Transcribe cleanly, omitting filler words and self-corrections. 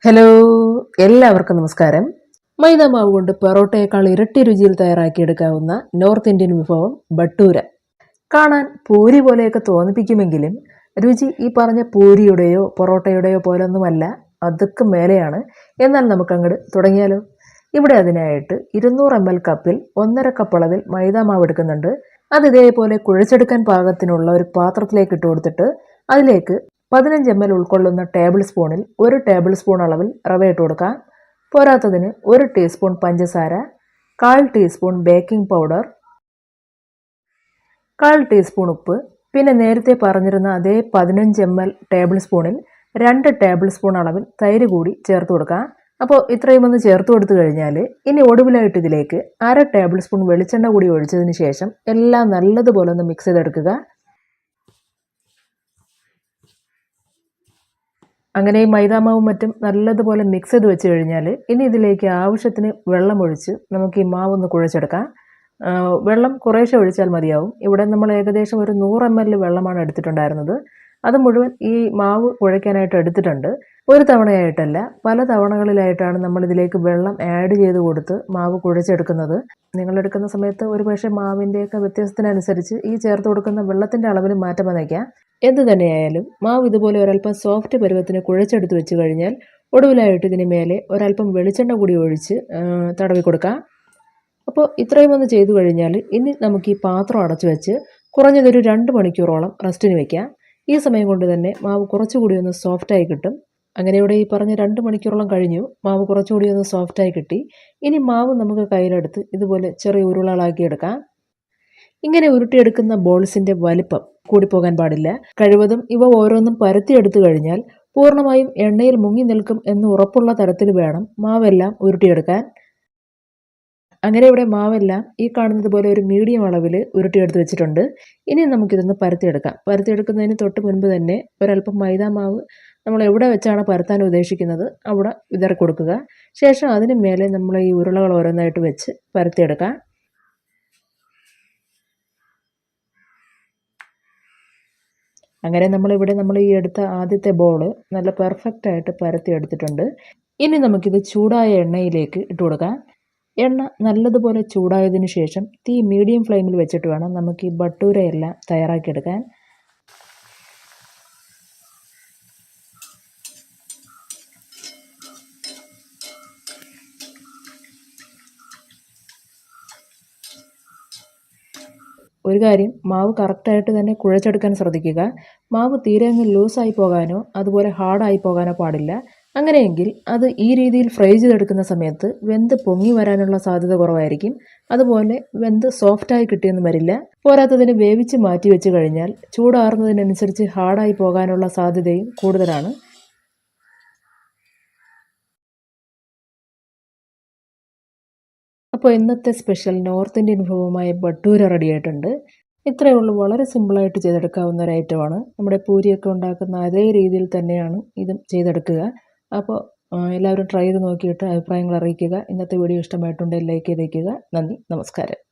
Hello, എല്ലാവർക്കും നമസ്കാരം. മൈദ മാവ് കൊണ്ട് പൊറോട്ടയേക്കാൾ ഇരട്ടി രുചിയിൽ തയ്യാറാക്കിയെടുക്കാവുന്ന നോർത്ത് ഇന്ത്യൻ വിഭവം ബട്ടൂര. കാണാൻ പൂരി പോലെയൊക്കെ തോന്നിപ്പിക്കുമെങ്കിലും രുചി ഈ പറഞ്ഞ പൂരിയുടെയോ പൊറോട്ടയുടെയോ പോലൊന്നുമല്ല, അതൊക്കെ മേലെയാണ്. എന്നാൽ നമുക്കങ്ങോട്ട് തുടങ്ങിയാലോ. ഇവിടെ അതിനായിട്ട് 200 ml കപ്പിൽ 1.5 കപ്പ് അളവിൽ മൈദ മാവ് എടുക്കുന്നുണ്ട്. അത് ഇതേപോലെ കുഴച്ചെടുക്കാൻ പാകത്തിനുള്ള ഒരു പാത്രത്തിലേക്ക് ഇട്ട് കൊടുത്തിട്ട് അതിലേക്ക് 15 ml ഉൾക്കൊള്ളുന്ന ടേബിൾ സ്പൂണിൽ 1 ടേബിൾ സ്പൂൺ അളവിൽ റവ ഇട്ട് കൊടുക്കാം. പോരാത്തതിന് 1 ടീസ്പൂൺ പഞ്ചസാര, 1/4 ടീസ്പൂൺ ബേക്കിംഗ് പൗഡർ, 1/4 ടീസ്പൂൺ ഉപ്പ്, പിന്നെ നേരത്തെ പറഞ്ഞിരുന്ന അതേ 15 ml ടേബിൾ സ്പൂണിൽ 2 ടേബിൾ സ്പൂൺ അളവിൽ തൈര് കൂടി ചേർത്ത് കൊടുക്കാം. അപ്പോൾ ഇത്രയും ഒന്ന് ചേർത്ത് കൊടുത്തു കഴിഞ്ഞാൽ ഇനി ഒടുവിലായിട്ട് ഇതിലേക്ക് 1/2 ടേബിൾ സ്പൂൺ വെളിച്ചെണ്ണ കൂടി ഒഴിച്ചതിന് ശേഷം എല്ലാം നല്ലതുപോലെ ഒന്ന് മിക്സ് ചെയ്തെടുക്കുക. അങ്ങനെ ഈ മൈദാമാവും മറ്റും നല്ലതുപോലെ മിക്സ് ചെയ്ത് വെച്ച് കഴിഞ്ഞാൽ ഇനി ഇതിലേക്ക് ആവശ്യത്തിന് വെള്ളം ഒഴിച്ച് നമുക്ക് ഈ മാവൊന്ന് കുഴച്ചെടുക്കാം. വെള്ളം കുറേശ്ശെ ഒഴിച്ചാൽ മതിയാവും. ഇവിടെ നമ്മൾ ഏകദേശം ഒരു 100 ml വെള്ളമാണ് എടുത്തിട്ടുണ്ടായിരുന്നത്. അത് മുഴുവൻ ഈ മാവ് കുഴയ്ക്കാനായിട്ട് എടുത്തിട്ടുണ്ട്. ഒരു തവണയായിട്ടല്ല, പല തവണകളിലായിട്ടാണ് നമ്മൾ ഇതിലേക്ക് വെള്ളം ആഡ് ചെയ്ത് കൊടുത്ത് മാവ് കുഴച്ചെടുക്കുന്നത്. നിങ്ങളെടുക്കുന്ന സമയത്ത് ഒരു പക്ഷേ മാവിൻ്റെയൊക്കെ വ്യത്യാസത്തിനനുസരിച്ച് ഈ ചേർത്ത് കൊടുക്കുന്ന വെള്ളത്തിൻ്റെ അളവിൽ മാറ്റം വന്നേക്കാം. എന്തു തന്നെയായാലും മാവ് ഇതുപോലെ ഒരല്പം സോഫ്റ്റ് പരുവത്തിന് കുഴച്ചെടുത്ത് വെച്ച് കഴിഞ്ഞാൽ ഒടുവിലായിട്ട് ഇതിന് മേലെ ഒരല്പം വെളിച്ചെണ്ണ കൂടി ഒഴിച്ച് തടവി കൊടുക്കാം. അപ്പോൾ ഇത്രയും ഒന്ന് ചെയ്തു കഴിഞ്ഞാൽ ഇനി നമുക്ക് ഈ പാത്രം അടച്ചു വെച്ച് കുറഞ്ഞതൊരു 2 മണിക്കൂറോളം റെസ്റ്റിന് വയ്ക്കാം. ഈ സമയം കൊണ്ട് തന്നെ മാവ് കുറച്ചുകൂടി ഒന്ന് സോഫ്റ്റായി കിട്ടും. അങ്ങനെ ഇവിടെ ഈ പറഞ്ഞ 2 മണിക്കൂറോളം കഴിഞ്ഞു. മാവ് കുറച്ചുകൂടി ഒന്ന് സോഫ്റ്റായി കിട്ടി. ഇനി മാവ് നമുക്ക് കയ്യിലെടുത്ത് ഇതുപോലെ ചെറിയ ഉരുളകളാക്കി എടുക്കാം. ഇങ്ങനെ ഉരുട്ടിയെടുക്കുന്ന ബോൾസിൻ്റെ വലിപ്പം കൂടിപ്പോകാൻ പാടില്ല. കഴിവതും ഇവ ഓരോന്നും പരത്തിയെടുത്തു കഴിഞ്ഞാൽ പൂർണ്ണമായും എണ്ണയിൽ മുങ്ങി നിൽക്കും എന്ന് ഉറപ്പുള്ള തരത്തിൽ വേണം മാവെല്ലാം ഉരുട്ടിയെടുക്കാൻ. അങ്ങനെ ഇവിടെ മാവെല്ലാം ഈ കാണുന്നത് പോലെ ഒരു മീഡിയം അളവിൽ ഉരുട്ടിയെടുത്ത് വെച്ചിട്ടുണ്ട്. ഇനി നമുക്കിതൊന്ന് പരത്തിയെടുക്കാം. പരത്തിയെടുക്കുന്നതിന് തൊട്ട് മുൻപ് തന്നെ ഒരല്പം മൈദാ മാവ് നമ്മൾ എവിടെ വെച്ചാണ് പരത്താൻ ഉദ്ദേശിക്കുന്നത് അവിടെ വിതറി കൊടുക്കുക. ശേഷം അതിന് മേലെ നമ്മൾ ഈ ഉരുളകൾ ഓരോന്നായിട്ട് വെച്ച് പരത്തിയെടുക്കാം. അങ്ങനെ നമ്മൾ ഈ എടുത്ത ആദ്യത്തെ ബോൾ നല്ല പെർഫെക്റ്റായിട്ട് പരത്തി എടുത്തിട്ടുണ്ട്. ഇനി നമുക്കിത് ചൂടായ എണ്ണയിലേക്ക് ഇട്ട് കൊടുക്കാം. എണ്ണ നല്ലതുപോലെ ചൂടായതിന് ശേഷം തീ മീഡിയം ഫ്ലെയിമിൽ വെച്ചിട്ട് വേണം നമുക്ക് ഈ ബട്ടൂരയെല്ലാം തയ്യാറാക്കിയെടുക്കാൻ. ഒരു കാര്യം, മാവ് കറക്റ്റായിട്ട് തന്നെ കുഴച്ചെടുക്കാൻ ശ്രദ്ധിക്കുക. മാവ് തീരെ അങ്ങ് ലൂസായി പോകാനോ അതുപോലെ ഹാർഡായി പോകാനോ പാടില്ല. അങ്ങനെയെങ്കിൽ അത് ഈ രീതിയിൽ ഫ്രൈ ചെയ്തെടുക്കുന്ന സമയത്ത് വെന്ത് പൊങ്ങി വരാനുള്ള സാധ്യത കുറവായിരിക്കും. അതുപോലെ വെന്ത് സോഫ്റ്റായി കിട്ടിയൊന്നും വരില്ല. പോരാത്തതിന് വേവിച്ച് മാറ്റി വെച്ച് കഴിഞ്ഞാൽ ചൂടാറുന്നതിനനുസരിച്ച് ഹാർഡായി പോകാനുള്ള സാധ്യതയും കൂടുതലാണ്. അപ്പോൾ ഇന്നത്തെ സ്പെഷ്യൽ നോർത്ത് ഇന്ത്യൻ വിഭവമായ ബട്ടൂര റെഡി ആയിട്ടുണ്ട്. ഇത്രയേ ഉള്ളൂ. വളരെ സിമ്പിളായിട്ട് ചെയ്തെടുക്കാവുന്ന ഒരു ഐറ്റമാണ്. നമ്മുടെ പൂരിയൊക്കെ ഉണ്ടാക്കുന്ന അതേ രീതിയിൽ തന്നെയാണ് ഇതും ചെയ്തെടുക്കുക. അപ്പോൾ എല്ലാവരും ട്രൈ ചെയ്ത് നോക്കിയിട്ട് അഭിപ്രായങ്ങൾ അറിയിക്കുക. ഇന്നത്തെ വീഡിയോ ഇഷ്ടമായിട്ടുണ്ടെങ്കിൽ ലൈക്ക് ചെയ്തേക്കുക. നന്ദി, നമസ്കാരം.